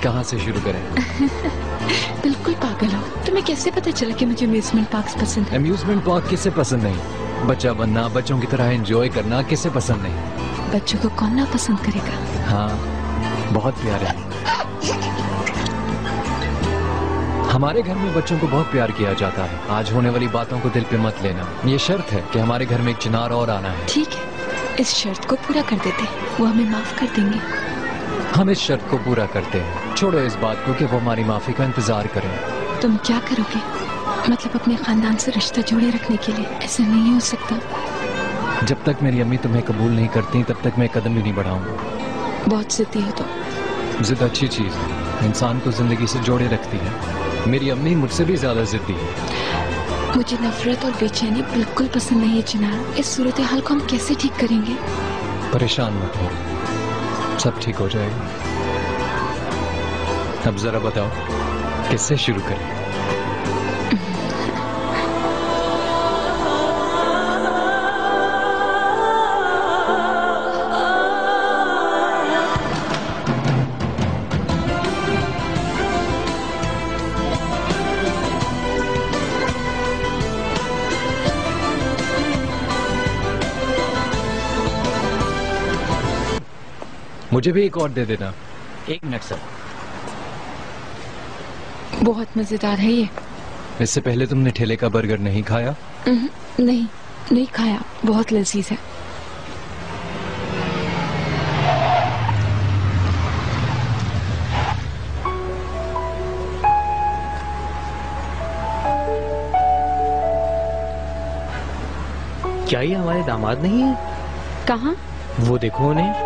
कहाँ से शुरू करें? बिल्कुल पागल हो। तुम्हें कैसे पता चला कि मुझे अम्यूजमेंट पार्क पसंद है? अम्यूजमेंट पार्क किसे पसंद नहीं? बच्चा बनना, बच्चों की तरह एंजॉय करना किसे पसंद नहीं? बच्चों को कौन ना पसंद करेगा? हाँ, बहुत प्यारे हैं। हमारे घर में बच्चों को बहुत प्यार किया जाता है। आज होने वाली बातों को दिल पे मत लेना। ये शर्त है कि हमारे घर में एक चिनार और आना है। ठीक है, इस शर्त को पूरा कर देते हैं, वो हमें माफ कर देंगे। हम इस शर्त को पूरा करते हैं। छोड़ो इस बात को कि वो हमारी माफी का इंतजार करें। तुम क्या करोगे? मतलब अपने खानदान से रिश्ता जोड़े रखने के लिए? ऐसा नहीं हो सकता। जब तक मेरी अम्मी तुम्हें कबूल नहीं करती तब तक मैं कदम भी नहीं बढ़ाऊंगा। बहुत जिद्दी हो तुम। जिद अच्छी चीज है, इंसान को जिंदगी से जोड़े रखती है। मेरी अम्मी मुझसे भी ज्यादा जिद्दी है। मुझे नफरत और बेचैनी बिल्कुल पसंद नहीं है चिनार। इस सूरत हाल को हम कैसे ठीक करेंगे? परेशान मत हो, सब ठीक हो जाएगा। अब जरा बताओ किससे शुरू करें? मुझे भी एक और दे देना। 1 मिनट सर। बहुत मजेदार है ये। इससे पहले तुमने ठेले का बर्गर नहीं खाया? नहीं खाया, बहुत लजीज है। क्या ये हमारे दामाद नहीं है? कहाँ? वो देखो उन्हें।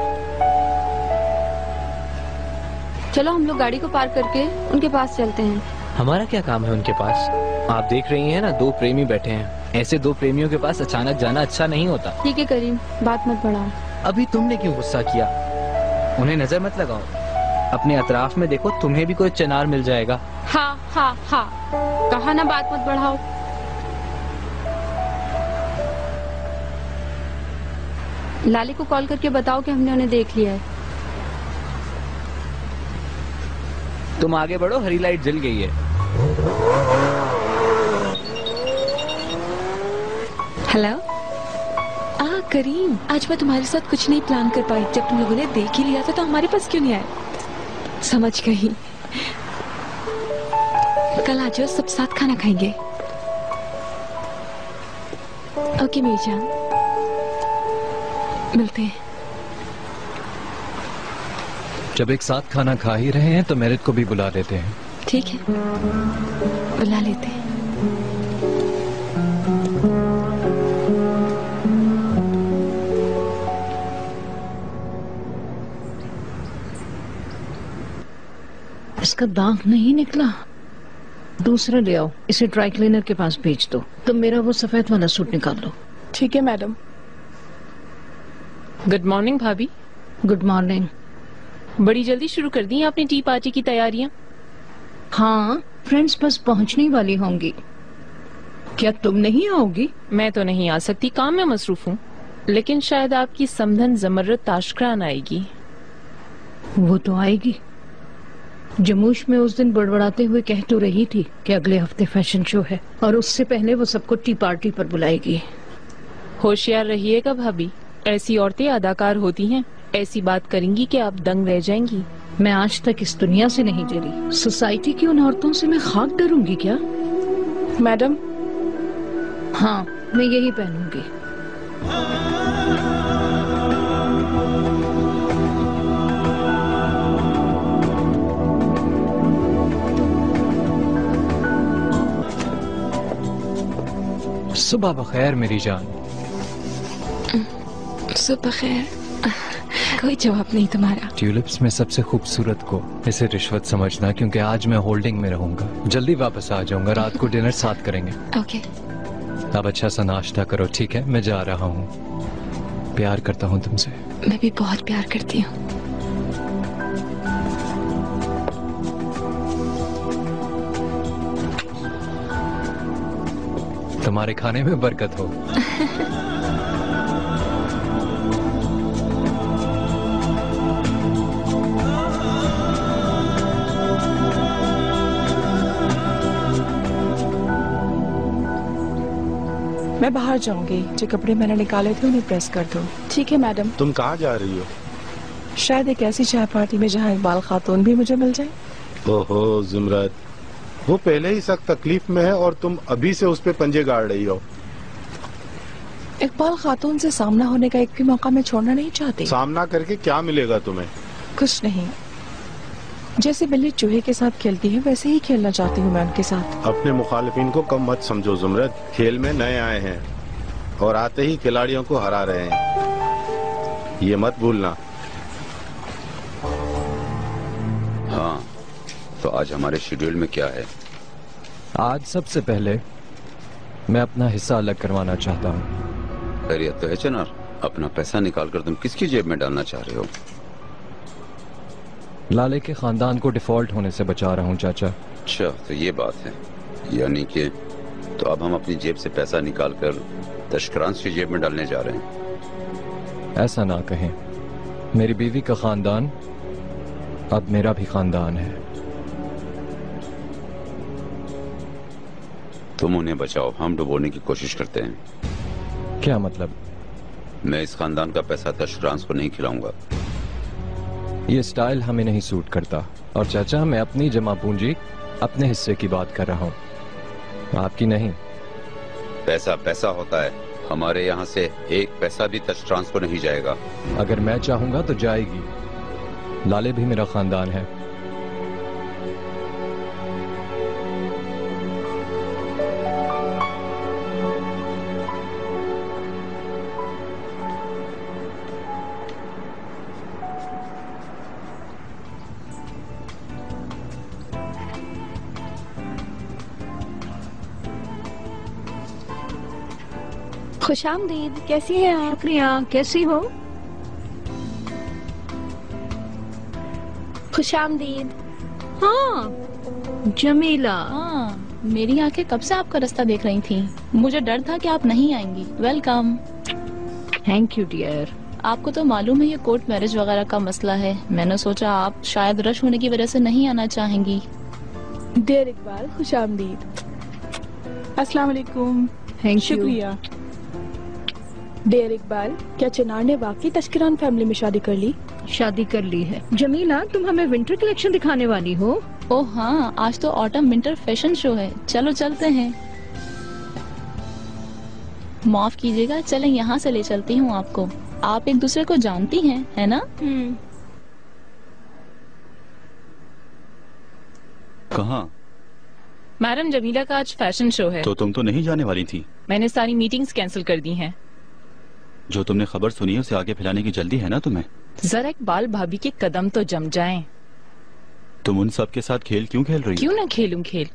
चलो हम लोग गाड़ी को पार्क करके उनके पास चलते हैं। हमारा क्या काम है उनके पास? आप देख रही हैं ना, 2 प्रेमी बैठे हैं। ऐसे 2 प्रेमियों के पास अचानक जाना अच्छा नहीं होता। ठीक है करीम, बात मत बढ़ाओ। अभी तुमने क्यों गुस्सा किया? उन्हें नजर मत लगाओ, अपने अतराफ में देखो, तुम्हें भी कोई चिनार मिल जाएगा। हाँ हाँ हाँ, कहा ना बात मत बढ़ाओ। लाली को कॉल करके बताओ कि हमने उन्हें देख लिया है। तुम आगे बढ़ो, हरी लाइट जल गई है। हेलो। करीम, आज मैं तुम्हारे साथ कुछ नहीं प्लान कर पाई। जब तुम लोगों ने देख ही लिया था तो हमारे पास क्यों नहीं आए? समझ गई। कल आ जाओ, सब साथ खाना खाएंगे। ओके मेरी जान, मिलते हैं। जब एक साथ खाना खा ही रहे हैं तो मेरिट को भी बुला लेते हैं। ठीक है, बुला लेते हैं। इसका दाग नहीं निकला, दूसरा ले आओ। इसे ड्राई क्लीनर के पास भेज दो। तुम मेरा वो सफेद वाला सूट निकाल लो। ठीक है मैडम। गुड मॉर्निंग भाभी। Good morning. बड़ी जल्दी शुरू कर दी आपने टी पार्टी की तैयारियां? हाँ, फ्रेंड्स बस पहुंचने वाली होंगी। क्या तुम नहीं आओगी? मैं तो नहीं आ सकती, काम में मसरूफ हूँ। लेकिन शायद आपकी समधन जमर्रत ताशकरान आएगी। वो तो आएगी। जमूश में उस दिन बड़बड़ाते हुए कह तो रही थी कि अगले हफ्ते फैशन शो है और उससे पहले वो सबको टी पार्टी पर बुलाएगी। होशियार रहिएगा भाभी, ऐसी औरतें अदाकार होती हैं। ऐसी बात करेंगी कि आप दंग रह जाएंगी। मैं आज तक इस दुनिया से नहीं डरी, सोसाइटी की उन औरतों से मैं खाक डरूंगी क्या? मैडम। हाँ, मैं यही पहनूंगी। सुबह बखैर मेरी जान। सुबह खैर। कोई जवाब नहीं तुम्हारा। ट्यूलिप्स में सबसे खूबसूरत को इसे रिश्वत समझना, क्योंकि आज मैं होल्डिंग में रहूंगा। जल्दी वापस आ जाऊंगा, रात को डिनर साथ करेंगे। ओके। अब अच्छा सा नाश्ता करो, ठीक है? मैं जा रहा हूँ। प्यार करता हूँ तुमसे। मैं भी बहुत प्यार करती हूँ। तुम्हारे खाने में बरकत हो। मैं बाहर जाऊंगी, जो कपड़े मैंने निकाले थे उन्हें प्रेस कर दो। ठीक है मैडम। तुम कहाँ जा रही हो? शायद एक ऐसी चाय पार्टी में जहाँ इकबाल खातून भी मुझे मिल जाए। ओहो जुमरत, वो पहले ही सख्त तकलीफ में है और तुम अभी से उस पे पंजे गाड़ रही हो। इकबाल खातून से सामना होने का एक भी मौका मैं छोड़ना नहीं चाहती। सामना करके क्या मिलेगा तुम्हें? कुछ नहीं, जैसे बिल्ली चूहे के साथ खेलती है वैसे ही खेलना चाहती हूँ मैं उनके साथ। अपने मुखालिफिन को कम मत समझो जुमरत, खेल में नए आए हैं और आते ही खिलाड़ियों को हरा रहे हैं, ये मत भूलना। हाँ, तो आज हमारे शेड्यूल में क्या है? आज सबसे पहले मैं अपना हिस्सा अलग करवाना चाहता हूँ। खैरियत तो है चनार? अपना पैसा निकालकर तुम किसकी जेब में डालना चाह रहे हो? लाले के खानदान को डिफॉल्ट होने से बचा रहा हूँ चाचा। अच्छा, तो ये बात है। यानी कि तो अब हम अपनी जेब से पैसा निकालकर तशकरांस की जेब में डालने जा रहे हैं? ऐसा ना कहें, मेरी बीवी का खानदान अब मेरा भी खानदान है। तुम उन्हें बचाओ, हम डुबोने की कोशिश करते हैं। क्या मतलब? मैं इस खानदान का पैसा तशकरांस को नहीं खिलाऊंगा। ये स्टाइल हमें नहीं सूट करता। और चाचा, मैं अपनी जमा पूंजी, अपने हिस्से की बात कर रहा हूँ, आपकी नहीं। पैसा पैसा होता है, हमारे यहाँ से एक पैसा भी तशकरांस को नहीं जाएगा। अगर मैं चाहूंगा तो जाएगी। लाले भी मेरा खानदान है। खुशामदीद, कैसी हैं आप? शुक्रिया, कैसी हो? खुशामदीद। हाँ जमीला। हाँ, मेरी आंखें कब से आपका रास्ता देख रही थी। मुझे डर था कि आप नहीं आएंगी। वेलकम। Thank you dear. आपको तो मालूम है ये कोर्ट मैरिज वगैरह का मसला है। मैंने सोचा आप शायद रश होने की वजह से नहीं आना चाहेंगी। देर इकबाल, खुशामदीद। अस्सलाम वालेकुम। Thank you. शुक्रिया। देर इकबाल, क्या चिनार ने वाकई तशकिरान फैमिली में शादी कर ली? शादी कर ली है। जमीला, तुम हमें विंटर कलेक्शन दिखाने वाली हो? ओह हाँ, आज तो ऑटम विंटर फैशन शो है। चलो चलते हैं। माफ कीजिएगा, चलें यहाँ से ले चलती हूँ आपको। आप एक दूसरे को जानती हैं, है ना? कहाँ? मैडम, जमीला का आज फैशन शो है। तो तुम तो नहीं जाने वाली थी? मैंने सारी मीटिंग्स कैंसिल कर दी हैं। जो तुमने खबर सुनी है उसे आगे फैलाने की जल्दी है ना तुम्हें? जरा इकबाल भाभी के कदम तो जम जाएं। तुम उन सब के साथ खेल क्यों खेल रही हो? क्यों ना खेलूं खेल?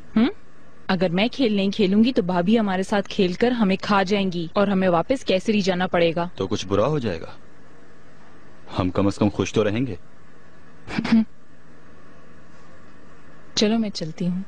अगर मैं खेल नहीं खेलूंगी तो भाभी हमारे साथ खेलकर हमें खा जाएंगी और हमें वापस कैसरी जाना पड़ेगा। तो कुछ बुरा हो जाएगा? हम कम से कम खुश तो रहेंगे। चलो मैं चलती हूँ।